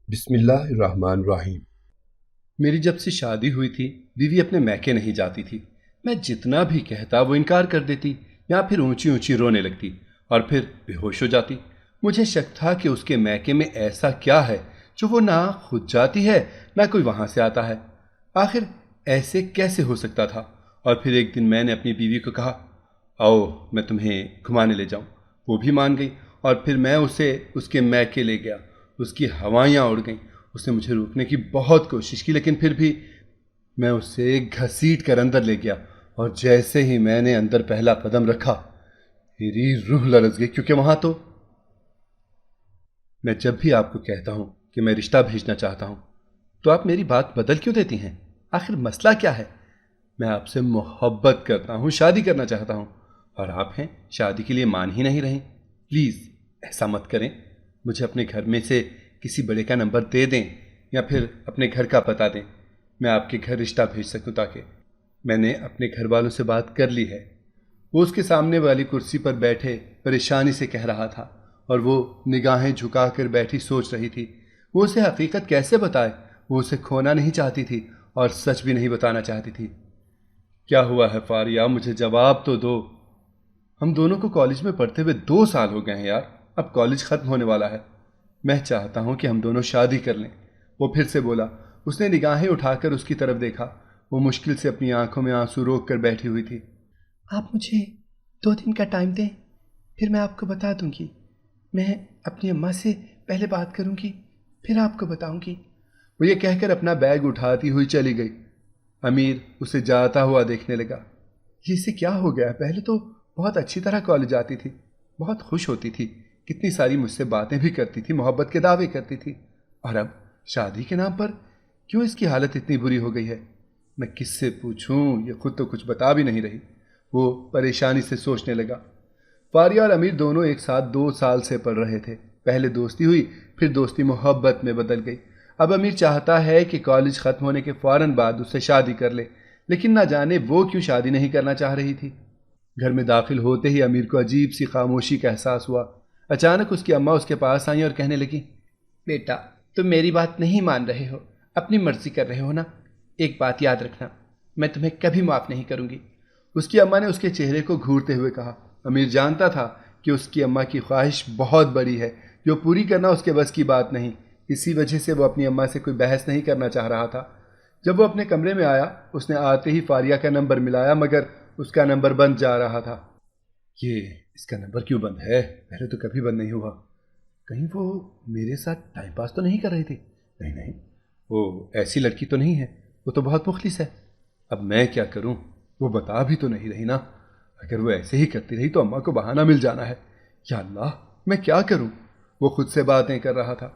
बिस्मिल्लाहिर्रहमानिर्रहीम। मेरी जब से शादी हुई थी, बीवी अपने मैके नहीं जाती थी। मैं जितना भी कहता वो इनकार कर देती या फिर ऊंची ऊंची रोने लगती और फिर बेहोश हो जाती। मुझे शक था कि उसके मैके में ऐसा क्या है जो वो ना खुद जाती है ना कोई वहां से आता है। आखिर ऐसे कैसे हो सकता था। और फिर एक दिन मैंने अपनी बीवी को कहा, आओ मैं तुम्हें घुमाने ले जाऊं। वो भी मान गई और फिर मैं उसे उसके मैके ले गया। उसकी हवाइयाँ उड़ गईं। उसने मुझे रोकने की बहुत कोशिश की, लेकिन फिर भी मैं उसे घसीट कर अंदर ले गया। और जैसे ही मैंने अंदर पहला कदम रखा, मेरी रूह लरज गई, क्योंकि वहां तो मैं जब भी आपको कहता हूं कि मैं रिश्ता भेजना चाहता हूं, तो आप मेरी बात बदल क्यों देती हैं? आखिर मसला क्या है? मैं आपसे मोहब्बत करता हूं, शादी करना चाहता हूं, और आप हैं शादी के लिए मान ही नहीं रही। प्लीज़ ऐसा मत करें। मुझे अपने घर में से किसी बड़े का नंबर दे दें या फिर अपने घर का पता दें। मैं आपके घर रिश्ता भेज सकूं, ताकि मैंने अपने घर वालों से बात कर ली है। वो उसके सामने वाली कुर्सी पर बैठे परेशानी से कह रहा था और वो निगाहें झुकाकर बैठी सोच रही थी। वो उसे हकीकत कैसे बताए? वो उसे खोना नहीं चाहती थी और सच भी नहीं बताना चाहती थी। क्या हुआ है फारिया, मुझे जवाब तो दो। हम दोनों को कॉलेज में पढ़ते हुए 2 साल हो गए हैं यार। अब कॉलेज खत्म होने वाला है। मैं चाहता हूं कि हम दोनों शादी कर लें। वो फिर से बोला। उसने निगाहें उठाकर उसकी तरफ देखा। वो मुश्किल से अपनी आंखों में आंसू रोक कर बैठी हुई थी। आप मुझे 2 दिन का टाइम दें, फिर मैं आपको बता दूंगी। मैं अपनी अम्मा से पहले बात करूंगी, फिर आपको बताऊंगी। वो ये कहकर अपना बैग उठाती हुई चली गई। अमीर उसे जाता हुआ देखने लगा। ये इसे क्या हो गया? पहले तो बहुत अच्छी तरह कॉलेज आती थी, बहुत खुश होती थी, कितनी सारी मुझसे बातें भी करती थी, मोहब्बत के दावे करती थी। और अब शादी के नाम पर क्यों इसकी हालत इतनी बुरी हो गई है? मैं किससे पूछूं? ये खुद तो कुछ बता भी नहीं रही। वो परेशानी से सोचने लगा। फारिया और अमीर दोनों एक साथ 2 साल से पढ़ रहे थे। पहले दोस्ती हुई, फिर दोस्ती मोहब्बत में बदल गई। अब अमीर चाहता है कि कॉलेज खत्म होने के फौरन बाद उससे शादी कर ले, लेकिन ना जाने वो क्यों शादी नहीं करना चाह रही थी। घर में दाखिल होते ही अमीर को अजीब सी खामोशी का एहसास हुआ। अचानक उसकी अम्मा उसके पास आई और कहने लगी, बेटा, तुम मेरी बात नहीं मान रहे हो, अपनी मर्जी कर रहे हो ना। एक बात याद रखना, मैं तुम्हें कभी माफ़ नहीं करूंगी। उसकी अम्मा ने उसके चेहरे को घूरते हुए कहा। अमीर जानता था कि उसकी अम्मा की ख्वाहिश बहुत बड़ी है, जो पूरी करना उसके बस की बात नहीं। इसी वजह से वो अपनी अम्मा से कोई बहस नहीं करना चाह रहा था। जब वो अपने कमरे में आया, उसने आते ही फारिया का नंबर मिलाया, मगर उसका नंबर बंद जा रहा था। ये इसका नंबर क्यों बंद है? पहले तो कभी बंद नहीं हुआ। कहीं वो मेरे साथ टाइम पास तो नहीं कर रही थी? नहीं नहीं, वो ऐसी लड़की तो नहीं है। वो तो बहुत मुखलिस है। अब मैं क्या करूं? वो बता भी तो नहीं रही ना। अगर वो ऐसे ही करती रही तो अम्मा को बहाना मिल जाना है। या अल्लाह, मैं क्या करूं? वो खुद से बातें कर रहा था।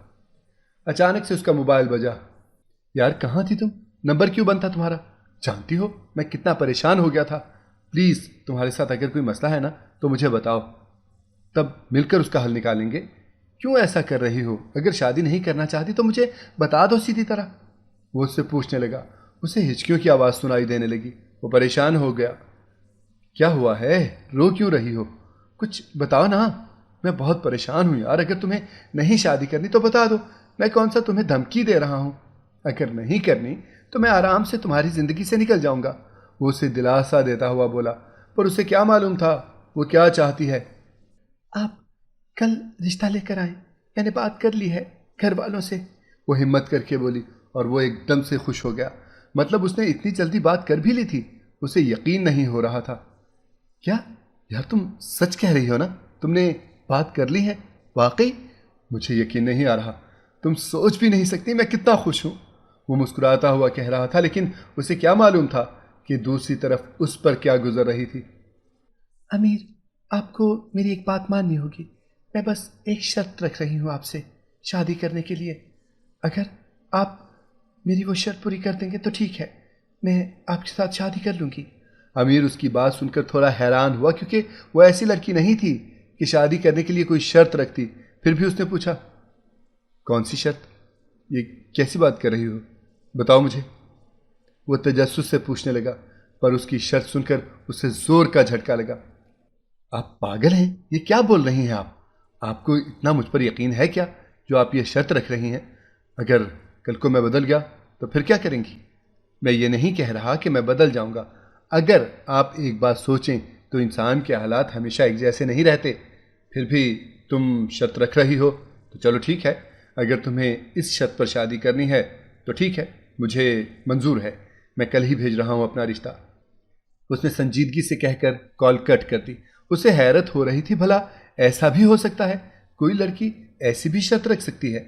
अचानक से उसका मोबाइल बजा। यार कहाँ थी तुम? नंबर क्यों बंद था तुम्हारा? जानती हो मैं कितना परेशान हो गया था। प्लीज़ तुम्हारे साथ अगर कोई मसला है ना तो मुझे बताओ, तब मिलकर उसका हल निकालेंगे। क्यों ऐसा कर रही हो? अगर शादी नहीं करना चाहती तो मुझे बता दो सीधी तरह। वो उससे पूछने लगा। उसे हिचकियों की आवाज़ सुनाई देने लगी। वो परेशान हो गया। क्या हुआ है? रो क्यों रही हो? कुछ बताओ ना। मैं बहुत परेशान हूं यार। अगर तुम्हें नहीं शादी करनी तो बता दो। मैं कौन सा तुम्हें धमकी दे रहा हूं। अगर नहीं करनी तो मैं आराम से तुम्हारी ज़िंदगी से निकल जाऊंगा। वो उसे दिलासा देता हुआ बोला। पर उसे क्या मालूम था वो क्या चाहती है। आप कल रिश्ता लेकर आए, मैंने बात कर ली है घर वालों से। वो हिम्मत करके बोली और वो एकदम से खुश हो गया। मतलब उसने इतनी जल्दी बात कर भी ली थी। उसे यकीन नहीं हो रहा था। क्या यार, तुम सच कह रही हो ना? तुमने बात कर ली है? वाकई? मुझे यकीन नहीं आ रहा। तुम सोच भी नहीं सकती मैं कितना खुश हूं। वो मुस्कुराता हुआ कह रहा था, लेकिन उसे क्या मालूम था कि दूसरी तरफ उस पर क्या गुजर रही थी। अमीर, आपको मेरी एक बात माननी होगी। मैं बस एक शर्त रख रही हूँ आपसे शादी करने के लिए। अगर आप मेरी वो शर्त पूरी कर देंगे तो ठीक है, मैं आपके साथ शादी कर लूँगी। अमीर उसकी बात सुनकर थोड़ा हैरान हुआ, क्योंकि वो ऐसी लड़की नहीं थी कि शादी करने के लिए कोई शर्त रखती। फिर भी उसने पूछा, कौन सी शर्त? ये कैसी बात कर रही हो? बताओ मुझे। वो तजस्सुस से पूछने लगा, पर उसकी शर्त सुनकर उसे जोर का झटका लगा। आप पागल हैं? ये क्या बोल रही हैं आप? आपको इतना मुझ पर यकीन है क्या, जो आप ये शर्त रख रही हैं? अगर कल को मैं बदल गया तो फिर क्या करेंगी? मैं ये नहीं कह रहा कि मैं बदल जाऊंगा। अगर आप एक बात सोचें तो इंसान के हालात हमेशा एक जैसे नहीं रहते। फिर भी तुम शर्त रख रही हो तो चलो ठीक है। अगर तुम्हें इस शर्त पर शादी करनी है तो ठीक है, मुझे मंजूर है। मैं कल ही भेज रहा हूँ अपना रिश्ता। उसने संजीदगी से कहकर कॉल कट कर दी। उसे हैरत हो रही थी, भला ऐसा भी हो सकता है? कोई लड़की ऐसी भी शर्त रख सकती है?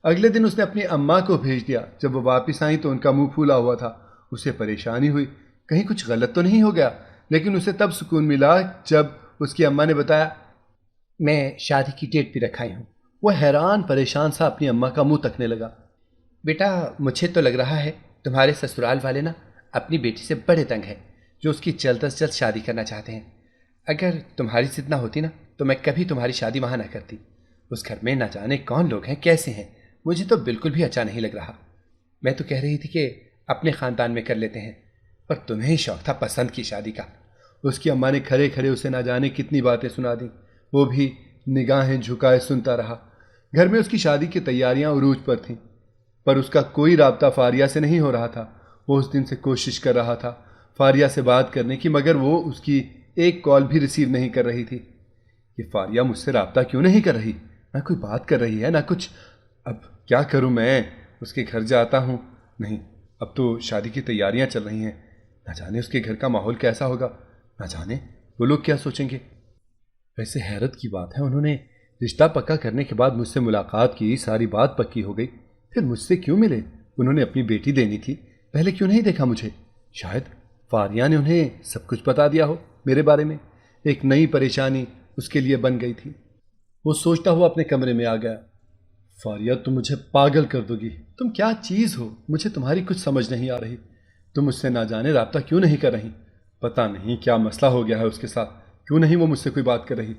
अगले दिन उसने अपनी अम्मा को भेज दिया। जब वो वापस आई तो उनका मुंह फूला हुआ था। उसे परेशानी हुई, कहीं कुछ गलत तो नहीं हो गया। लेकिन उसे तब सुकून मिला जब उसकी अम्मा ने बताया, मैं शादी की डेट भी रखाई हूँ। वो हैरान परेशान सा अपनी अम्मा का मुंह तकने लगा। बेटा, मुझे तो लग रहा है तुम्हारे ससुराल वाले ना अपनी बेटी से बड़े तंग हैं, जो उसकी जल्द से जल्द शादी करना चाहते हैं। अगर तुम्हारी जिद ना होती ना तो मैं कभी तुम्हारी शादी वहाँ ना करती। उस घर में ना जाने कौन लोग हैं, कैसे हैं, मुझे तो बिल्कुल भी अच्छा नहीं लग रहा। मैं तो कह रही थी कि अपने ख़ानदान में कर लेते हैं, पर तुम्हें ही शौक था पसंद की शादी का। उसकी अम्मा ने खड़े खड़े उसे ना जाने कितनी बातें सुना दी। वो भी निगाहें झुकाए सुनता रहा। घर में उसकी शादी की तैयारियां उरूज पर थीं, पर उसका कोई राब्ता फारिया से नहीं हो रहा था। वो उस दिन से कोशिश कर रहा था फारिया से बात करने की, मगर वो उसकी एक कॉल भी रिसीव नहीं कर रही थी। ये फारिया मुझसे राब्ता क्यों नहीं कर रही? ना कोई बात कर रही है ना कुछ। अब क्या करूं मैं? उसके घर जाता हूं? नहीं, अब तो शादी की तैयारियां चल रही हैं। ना जाने उसके घर का माहौल कैसा होगा, ना जाने वो लोग क्या सोचेंगे। वैसे हैरत की बात है, उन्होंने रिश्ता पक्का करने के बाद मुझसे मुलाकात की, सारी बात पक्की हो गई, फिर मुझसे क्यों मिले? उन्होंने अपनी बेटी देनी थी, पहले क्यों नहीं देखा मुझे? शायद फारिया ने उन्हें सब कुछ बता दिया हो मेरे बारे में। एक नई परेशानी उसके लिए बन गई थी। वो सोचता हुआ अपने कमरे में आ गया। फारिया, तुम मुझे पागल कर दोगी। तुम क्या चीज़ हो? मुझे तुम्हारी कुछ समझ नहीं आ रही। तुम मुझसे ना जाने राब्ता क्यों नहीं कर रही? पता नहीं क्या मसला हो गया है उसके साथ, क्यों नहीं वो मुझसे कोई बात कर रही।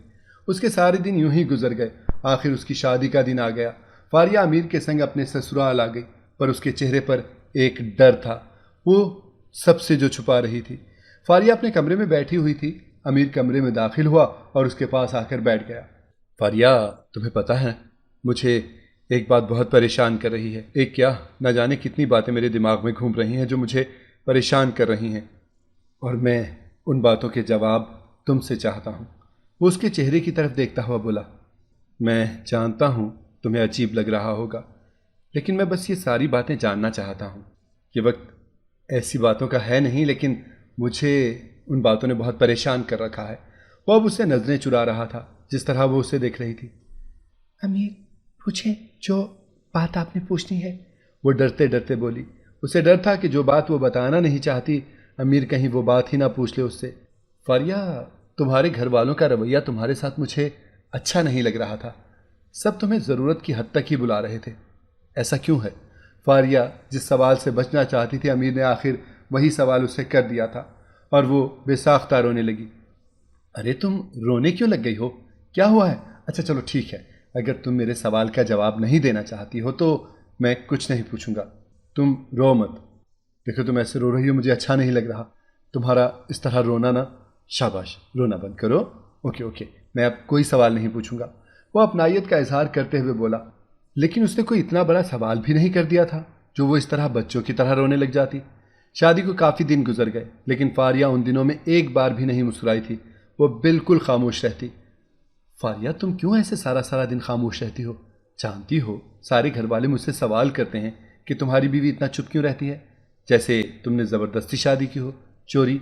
उसके सारे दिन यूं ही गुजर गए। आखिर उसकी शादी का दिन आ गया। फारिया अमीर के संग अपने ससुराल आ गई, पर उसके चेहरे पर एक डर था, वो सबसे जो छुपा रही थी। फारिया अपने कमरे में बैठी हुई थी। अमीर कमरे में दाखिल हुआ और उसके पास आकर बैठ गया। फारिया, तुम्हें पता है, मुझे एक बात बहुत परेशान कर रही है। एक क्या, न जाने कितनी बातें मेरे दिमाग में घूम रही हैं जो मुझे परेशान कर रही हैं, और मैं उन बातों के जवाब तुमसे चाहता हूँ। वो उसके चेहरे की तरफ देखता हुआ बोला, मैं जानता हूँ तुम्हें अजीब लग रहा होगा, लेकिन मैं बस ये सारी बातें जानना चाहता हूँ। ये वक्त ऐसी बातों का है नहीं, लेकिन मुझे उन बातों ने बहुत परेशान कर रखा है। वो अब उससे नजरें चुरा रहा था जिस तरह वो उसे देख रही थी। अमीर, पूछें जो बात आपने पूछनी है। वो डरते डरते बोली। उसे डर था कि जो बात वो बताना नहीं चाहती, अमीर कहीं वो बात ही ना पूछ ले उससे। फारिया, तुम्हारे घर वालों का रवैया तुम्हारे साथ मुझे अच्छा नहीं लग रहा था। सब तुम्हें ज़रूरत की हद तक ही बुला रहे थे, ऐसा क्यों है? फारिया जिस सवाल से बचना चाहती थी, अमीर ने आखिर वही सवाल उससे कर दिया था, और वो बेसाख्ता रोने लगी। अरे तुम रोने क्यों लग गई हो? क्या हुआ है? अच्छा चलो ठीक है, अगर तुम मेरे सवाल का जवाब नहीं देना चाहती हो तो मैं कुछ नहीं पूछूंगा। तुम रो मत। देखो, तुम ऐसे रो रही हो, मुझे अच्छा नहीं लग रहा तुम्हारा इस तरह रोना ना। शाबाश, रोना बंद करो। ओके ओके, मैं अब कोई सवाल नहीं पूछूंगा। वो अपनायत का इजहार करते हुए बोला। लेकिन उसने कोई इतना बड़ा सवाल भी नहीं कर दिया था जो वो इस तरह बच्चों की तरह रोने लग जाती। शादी को काफ़ी दिन गुजर गए, लेकिन फारिया उन दिनों में एक बार भी नहीं मुस्कुराई थी। वो बिल्कुल खामोश रहती। फारिया, तुम क्यों ऐसे सारा सारा दिन खामोश रहती हो? जानती हो, सारे घर वाले मुझसे सवाल करते हैं कि तुम्हारी बीवी इतना चुप क्यों रहती है, जैसे तुमने ज़बरदस्ती शादी की हो, चोरी।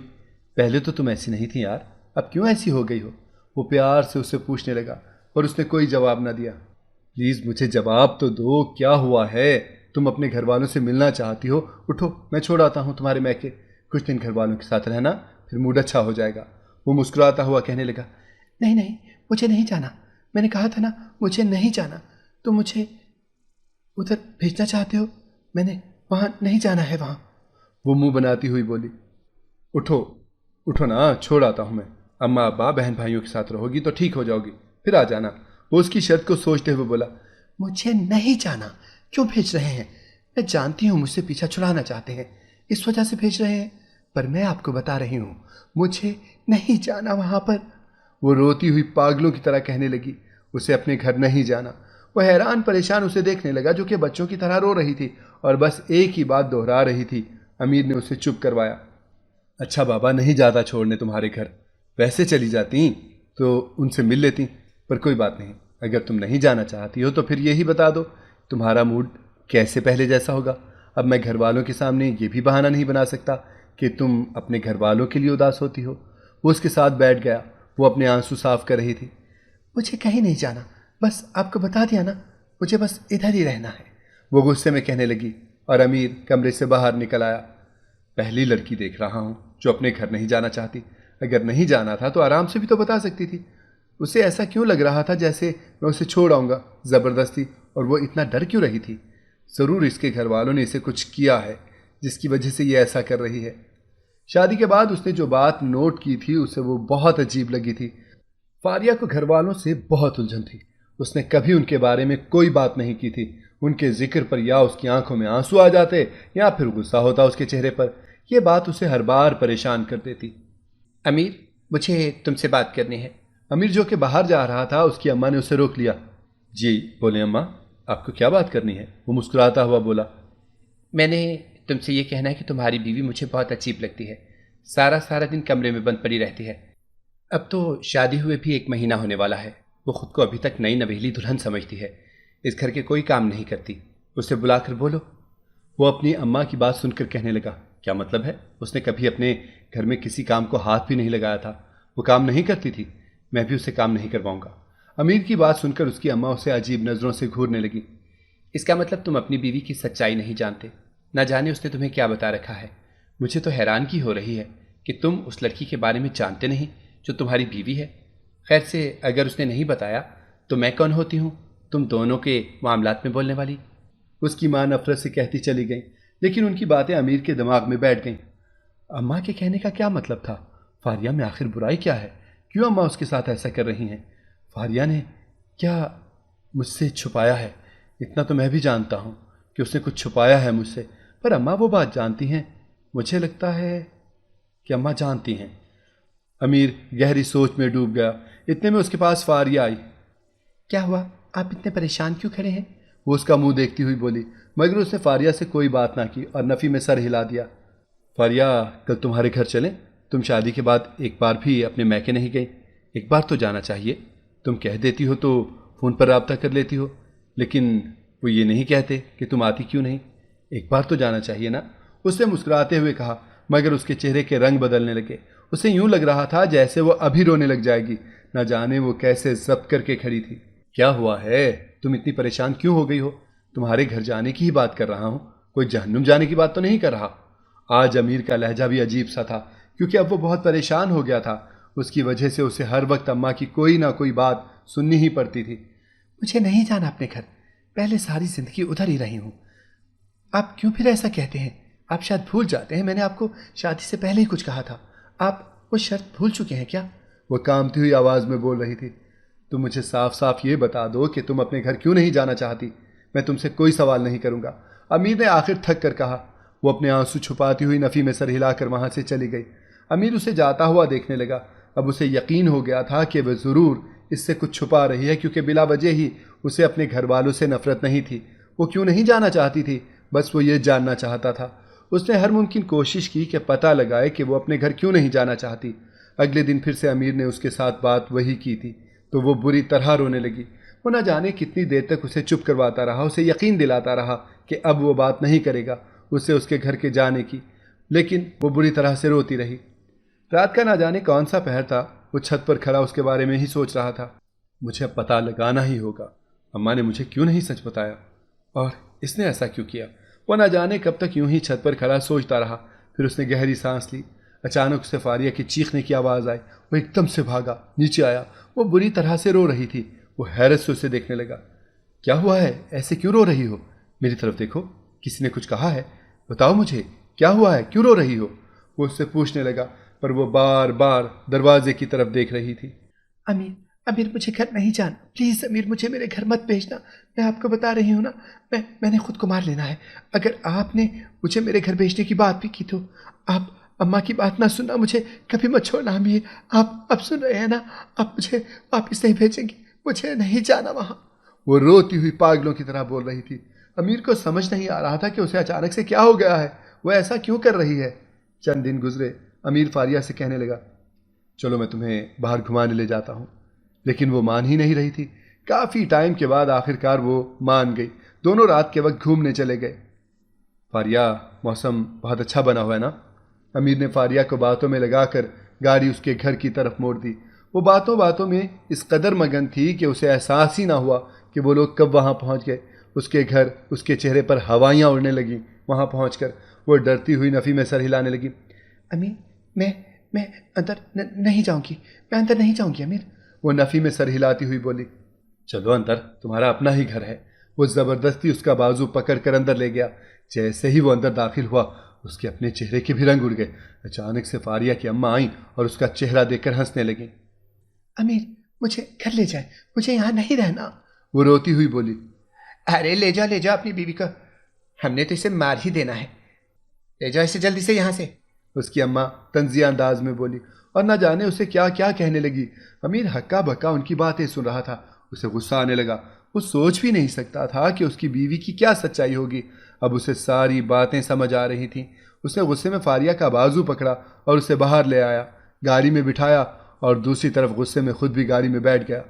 पहले तो तुम ऐसी नहीं थी यार, अब क्यों ऐसी हो गई हो? वो प्यार से उससे पूछने लगा, पर उसने कोई जवाब ना दिया। प्लीज़ मुझे जवाब तो दो, क्या हुआ है? तुम अपने घर वालों से मिलना चाहती हो? उठो, मैं छोड़ आता हूँ तुम्हारे मैके। कुछ दिन घर वालों के साथ रहना, फिर मूड अच्छा हो जाएगा। वो मुस्कुराता हुआ कहने लगा, नहीं नहीं, मुझे नहीं जाना। मैंने कहा था ना, मुझे नहीं जाना। तुम मुझे उधर भेजना चाहते हो, मैंने वहाँ नहीं जाना है। वहाँ वो मुंह बनाती हुई बोली। उठो उठो ना, छोड़ आता हूँ मैं। अम्मा अब्बा बहन भाइयों के साथ रहोगी तो ठीक हो जाओगी, फिर आ जाना। वो उसकी शर्त को सोचते हुए बोला, मुझे नहीं जाना। क्यों भेज रहे हैं? मैं जानती हूँ मुझसे पीछा छुड़ाना चाहते हैं, इस वजह से भेज रहे हैं, पर मैं आपको बता रही हूँ, मुझे नहीं जाना वहाँ पर। वो रोती हुई पागलों की तरह कहने लगी, उसे अपने घर नहीं जाना। वो हैरान परेशान उसे देखने लगा, जो कि बच्चों की तरह रो रही थी और बस एक ही बात दोहरा रही थी। अमीर ने उसे चुप करवाया। अच्छा बाबा, नहीं जाता छोड़ने तुम्हारे घर, वैसे चली जाती तो उनसे मिल लेती, पर कोई बात नहीं, अगर तुम नहीं जाना चाहती हो तो फिर यही बता दो, तुम्हारा मूड कैसे पहले जैसा होगा। अब मैं घर वालों के सामने ये भी बहाना नहीं बना सकता कि तुम अपने घर वालों के लिए उदास होती हो। वो उसके साथ बैठ गया। वो अपने आंसू साफ कर रही थी। मुझे कहीं नहीं जाना, बस आपको बता दिया ना, मुझे बस इधर ही रहना है, वो गुस्से में कहने लगी और अमीर कमरे से बाहर निकल आया। पहली लड़की देख रहा हूं जो अपने घर नहीं जाना चाहती। अगर नहीं जाना था तो आराम से भी तो बता सकती थी। उसे ऐसा क्यों लग रहा था जैसे मैं उसे छोड़ आऊंगा ज़बरदस्ती, और वो इतना डर क्यों रही थी? ज़रूर इसके घर वालों ने इसे कुछ किया है जिसकी वजह से ये ऐसा कर रही है। शादी के बाद उसने जो बात नोट की थी उसे वो बहुत अजीब लगी थी। फारिया को घर वालों से बहुत उलझन थी। उसने कभी उनके बारे में कोई बात नहीं की थी। उनके जिक्र पर या उसकी आंखों में आंसू आ जाते या फिर गुस्सा होता उसके चेहरे पर। यह बात उसे हर बार परेशान कर देती। अमीर, मुझे तुमसे बात करनी है। अमीर जो कि बाहर जा रहा था, उसकी अम्मा ने उसे रोक लिया। जी बोले अम्मा, आपको क्या बात करनी है? वो मुस्कुराता हुआ बोला। मैंने तुमसे ये कहना है कि तुम्हारी बीवी मुझे बहुत अजीब लगती है। सारा सारा दिन कमरे में बंद पड़ी रहती है। अब तो शादी हुए भी 1 महीना होने वाला है। वो खुद को अभी तक नई नवेली दुल्हन समझती है। इस घर के कोई काम नहीं करती। उसे बुलाकर बोलो। वो अपनी अम्मा की बात सुनकर कहने लगा, क्या मतलब है? उसने कभी अपने घर में किसी काम को हाथ भी नहीं लगाया था। वो काम नहीं करती थी, मैं भी उसे काम नहीं करवाऊंगा। अमीर की बात सुनकर उसकी अम्मा उसे अजीब नज़रों से घूरने लगी। इसका मतलब तुम अपनी बीवी की सच्चाई नहीं जानते। न जाने उसने तुम्हें क्या बता रखा है। मुझे तो हैरानगी हो रही है कि तुम उस लड़की के बारे में जानते नहीं जो तुम्हारी बीवी है। खैर से, अगर उसने नहीं बताया तो मैं कौन होती हूँ तुम दोनों के मामलात में बोलने वाली? उसकी मां नफरत से कहती चली गई, लेकिन उनकी बातें अमीर के दिमाग में बैठ गईं। अम्मा के कहने का क्या मतलब था? फारिया में आखिर बुराई क्या है? क्यों अम्मा उसके साथ ऐसा कर रही हैं? फारिया ने क्या मुझसे छुपाया है? इतना तो मैं भी जानता हूँ कि उसने कुछ छुपाया है मुझसे, पर अम्मा वो बात जानती हैं। मुझे लगता है कि अम्मा जानती हैं। अमीर गहरी सोच में डूब गया। इतने में उसके पास फारिया आई। क्या हुआ? आप इतने परेशान क्यों खड़े हैं? वो उसका मुंह देखती हुई बोली, मगर उसने फारिया से कोई बात ना की और नफ़ी में सर हिला दिया। फारिया, कल तुम्हारे घर चलें? तुम शादी के बाद एक बार भी अपने मैके नहीं गई। एक बार तो जाना चाहिए। तुम कह देती हो तो फ़ोन पर रब्ता कर लेती हो, लेकिन वो ये नहीं कहते कि तुम आती क्यों नहीं। एक बार तो जाना चाहिए ना। उसने मुस्कुराते हुए कहा, मगर उसके चेहरे के रंग बदलने लगे। उसे यूं लग रहा था जैसे वो अभी रोने लग जाएगी। न जाने वो कैसे जब्त करके खड़ी थी। क्या हुआ है? तुम इतनी परेशान क्यों हो गई हो? तुम्हारे घर जाने की ही बात कर रहा हूं, कोई जहन्नुम जाने की बात तो नहीं कर रहा। आज अमीर का लहजा भी अजीब सा था, क्योंकि अब वो बहुत परेशान हो गया था। उसकी वजह से उसे हर वक्त अम्मा की कोई ना कोई बात सुननी ही पड़ती थी। मुझे नहीं जाना अपने घर, पहले सारी जिंदगी उधर ही रही हूँ। आप क्यों फिर ऐसा कहते हैं? आप शायद भूल जाते हैं, मैंने आपको शादी से पहले ही कुछ कहा था। आप वो शर्त भूल चुके हैं क्या? वो कांपती हुई आवाज़ में बोल रही थी। तुम मुझे साफ साफ ये बता दो कि तुम अपने घर क्यों नहीं जाना चाहती। मैं तुमसे कोई सवाल नहीं करूँगा, अमीर ने आखिर थक कर कहा। वो अपने आंसू छुपाती हुई नफ़ी में सर हिलाकर वहाँ से चली गई। अमीर उसे जाता हुआ देखने लगा। अब उसे यकीन हो गया था कि वह ज़रूर इससे कुछ छुपा रही है, क्योंकि बिला वजह ही उसे अपने घर वालों से नफरत नहीं थी। वो क्यों नहीं जाना चाहती थी, बस वो ये जानना चाहता था। उसने हर मुमकिन कोशिश की कि पता लगाए कि वो अपने घर क्यों नहीं जाना चाहती। अगले दिन फिर से अमीर ने उसके साथ बात वही की थी, तो वो बुरी तरह रोने लगी। वो न जाने कितनी देर तक उसे चुप करवाता रहा, उसे यकीन दिलाता रहा कि अब वो बात नहीं करेगा उसे उसके घर के जाने की, लेकिन वो बुरी तरह से रोती रही। रात का ना जाने कौन सा पहर था। वो छत पर खड़ा उसके बारे में ही सोच रहा था। मुझे अब पता लगाना ही होगा, अम्मा ने मुझे क्यों नहीं सच बताया, और इसने ऐसा क्यों किया। वो न जाने कब तक यूं ही छत पर खड़ा सोचता रहा। फिर उसने गहरी सांस ली। अचानक उसे फारिया की चीखने की आवाज़ आई। वो एकदम से भागा, नीचे आया। वो बुरी तरह से रो रही थी। वो हैरत से उसे देखने लगा। क्या हुआ है? ऐसे क्यों रो रही हो? मेरी तरफ देखो, किसी ने कुछ कहा है? बताओ मुझे, क्या हुआ है? क्यों रो रही हो? वो उससे पूछने लगा, पर वो बार बार दरवाजे की तरफ देख रही थी। अमीर, अमीर, मुझे घर नहीं जाना। प्लीज़ अमीर, मुझे मेरे घर मत भेजना। मैं आपको बता रही हूँ ना, मैंने खुद को मार लेना है। अगर आपने मुझे मेरे घर भेजने की बात भी की तो आप अम्मा की बात ना सुनना, मुझे कभी मत छोड़ना अमीर। आप सुन रहे हैं ना? आप मुझे वापस नहीं भेजेंगे, मुझे नहीं जाना वहाँ। वो रोती हुई पागलों की तरह बोल रही थी। अमीर को समझ नहीं आ रहा था कि उसे अचानक से क्या हो गया है, वो ऐसा क्यों कर रही है। चंद दिन गुजरे। अमीर फारिया से कहने लगा, चलो मैं तुम्हें बाहर घुमाने ले जाता हूँ। लेकिन वो मान ही नहीं रही थी। काफ़ी टाइम के बाद आखिरकार वो मान गई। दोनों रात के वक्त घूमने चले गए। फारिया, मौसम बहुत अच्छा बना हुआ है ना। अमीर ने फारिया को बातों में लगाकर गाड़ी उसके घर की तरफ मोड़ दी। वो बातों बातों में इस कदर मगन थी कि उसे एहसास ही ना हुआ कि वो लोग कब वहाँ पहुँच गए। उसके घर, उसके चेहरे पर हवाइयाँ उड़ने लगीं। वहाँ पहुँचकर वो डरती हुई नफ़ी में सर हिलाने लगी। अमीर, मैं अंदर नहीं जाऊंगी, मैं अंदर नहीं जाऊंगी अमीर। वो नफ़ी में सर हिलाती हुई बोली, चलो अंदर, तुम्हारा अपना ही घर है। वो ज़बरदस्ती उसका बाजू पकड़ कर अंदर ले गया। जैसे ही वो अंदर दाखिल हुआ, उसके अपने चेहरे के भी रंग उड़ गए। अचानक से फारिया की अम्मा आई और उसका चेहरा देखकर हंसने लगी। अमीर, मुझे घर ले जाए, मुझे यहाँ नहीं रहना। वो रोती हुई बोली, अरे ले जाओ अपनी बीवी को, हमने तो इसे मार ही देना है, ले जाओ इसे जल्दी से यहाँ से। उसकी अम्मा तंजिया अंदाज में बोली और न जाने उसे क्या क्या कहने लगी। अमीर हक्का बक्का उनकी बातें सुन रहा था। उसे गुस्सा आने लगा। वो सोच भी नहीं सकता था कि उसकी बीवी की क्या सच्चाई होगी। अब उसे सारी बातें समझ आ रही थीं। उसने गुस्से में फारिया का बाजू पकड़ा और उसे बाहर ले आया, गाड़ी में बिठाया और दूसरी तरफ गुस्से में खुद भी गाड़ी में बैठ गया।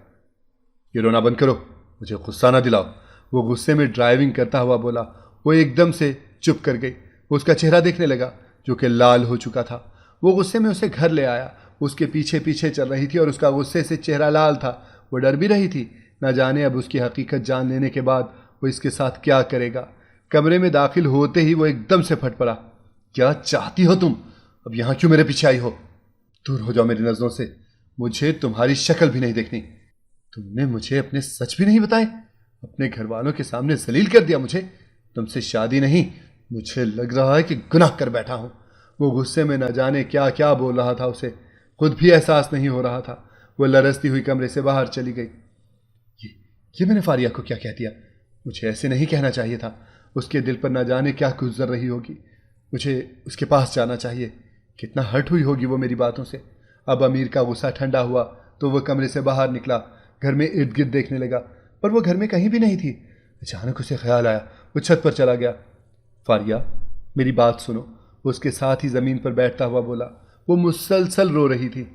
ये रोना बंद करो, मुझे गुस्सा ना दिलाओ, वो गुस्से में ड्राइविंग करता हुआ बोला। वो एकदम से चुप कर गई। उसका चेहरा देखने लगा जो कि लाल हो चुका था। वो गुस्से में उसे घर ले आया। उसके पीछे पीछे चल रही थी और उसका गुस्से से चेहरा लाल था। वो डर भी रही थी, न जाने अब उसकी हकीकत जान लेने के बाद वो इसके साथ क्या करेगा। कमरे में दाखिल होते ही वो एकदम से फट पड़ा। क्या चाहती हो तुम? अब यहाँ क्यों मेरे पीछे आई हो? दूर हो जाओ मेरी नज़रों से, मुझे तुम्हारी शक्ल भी नहीं देखनी। तुमने मुझे अपने सच भी नहीं बताए, अपने घर वालों के सामने जलील कर दिया मुझे। तुमसे शादी नहीं, मुझे लग रहा है कि गुनाह कर बैठा हूँ। वो गुस्से में न जाने क्या क्या बोल रहा था, उसे खुद भी एहसास नहीं हो रहा था। वो लरजती हुई कमरे से बाहर चली गई। ये मैंने फारिया को क्या कह दिया? मुझे ऐसे नहीं कहना चाहिए था। उसके दिल पर न जाने क्या गुजर रही होगी। मुझे उसके पास जाना चाहिए। कितना हर्ट हुई होगी वो मेरी बातों से। अब अमीर का गुस्सा ठंडा हुआ तो वह कमरे से बाहर निकला। घर में इर्द गिर्द देखने लगा, पर वो घर में कहीं भी नहीं थी। अचानक उसे ख्याल आया। वो छत पर चला गया। फारिया, मेरी बात सुनो, उसके साथ ही ज़मीन पर बैठता हुआ बोला। वो मुसलसल रो रही थी।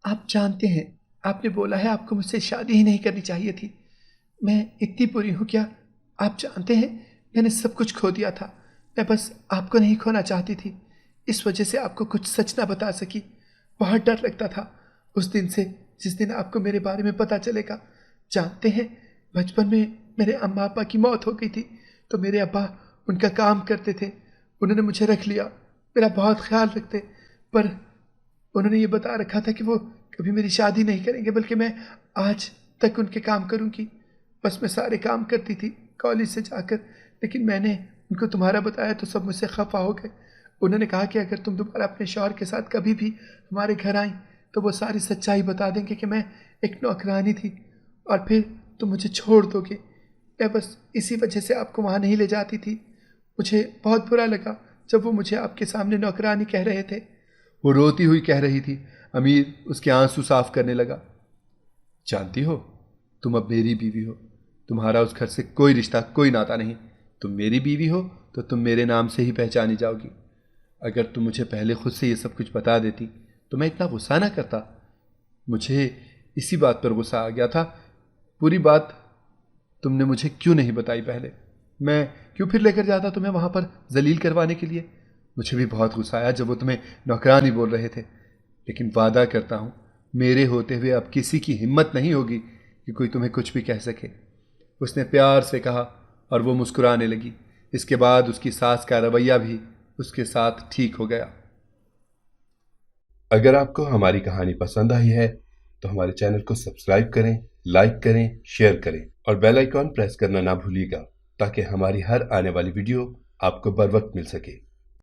आप जानते हैं, आपने बोला है आपको मुझसे शादी ही नहीं करनी चाहिए थी। मैं इतनी बुरी हूँ क्या? आप जानते हैं, मैंने सब कुछ खो दिया था। मैं बस आपको नहीं खोना चाहती थी। इस वजह से आपको कुछ सच ना बता सकी। बहुत डर लगता था उस दिन से, जिस दिन आपको मेरे बारे में पता चलेगा। जानते हैं, बचपन में मेरे अम्मा अब्बा की मौत हो गई थी, तो मेरे अब्बा उनका काम करते थे। उन्होंने मुझे रख लिया, मेरा बहुत ख्याल रखते, पर उन्होंने ये बता रखा था कि वो कभी मेरी शादी नहीं करेंगे, बल्कि मैं आज तक उनके काम करूँगी। बस मैं सारे काम करती थी कॉलेज से जाकर, लेकिन मैंने उनको तुम्हारा बताया तो सब मुझसे खफा हो गए। उन्होंने कहा कि अगर तुम दोबारा अपने शौहर के साथ कभी भी हमारे घर आई तो वो सारी सच्चाई बता देंगे कि मैं एक नौकरानी थी और फिर तुम मुझे छोड़ दोगे। मैं बस इसी वजह से आपको वहाँ नहीं ले जाती थी। मुझे बहुत बुरा लगा जब वो मुझे आपके सामने नौकरानी कह रहे थे। वो रोती हुई कह रही थी। अमीर उसके आंसू साफ करने लगा। जानती हो, तुम अब मेरी बीवी हो। तुम्हारा उस घर से कोई रिश्ता, कोई नाता नहीं। तुम मेरी बीवी हो तो तुम मेरे नाम से ही पहचानी जाओगी। अगर तुम मुझे पहले खुद से ये सब कुछ बता देती तो मैं इतना गुस्सा ना करता। मुझे इसी बात पर गुस्सा आ गया था। पूरी बात तुमने मुझे क्यों नहीं बताई पहले? मैं क्यों फिर लेकर जाता तुम्हें वहाँ पर जलील करवाने के लिए? मुझे भी बहुत गुस्सा आया जब वो तुम्हें नौकरानी बोल रहे थे, लेकिन वादा करता हूँ मेरे होते हुए अब किसी की हिम्मत नहीं होगी कि कोई तुम्हें कुछ भी कह सके। उसने प्यार से कहा और वो मुस्कुराने लगी। इसके बाद उसकी सास का रवैया भी उसके साथ ठीक हो गया। अगर आपको हमारी कहानी पसंद आई है तो हमारे चैनल को सब्सक्राइब करें, लाइक करें, शेयर करें और बेल आइकॉन प्रेस करना ना भूलिएगा, ताकि हमारी हर आने वाली वीडियो आपको बर वक्त मिल सके।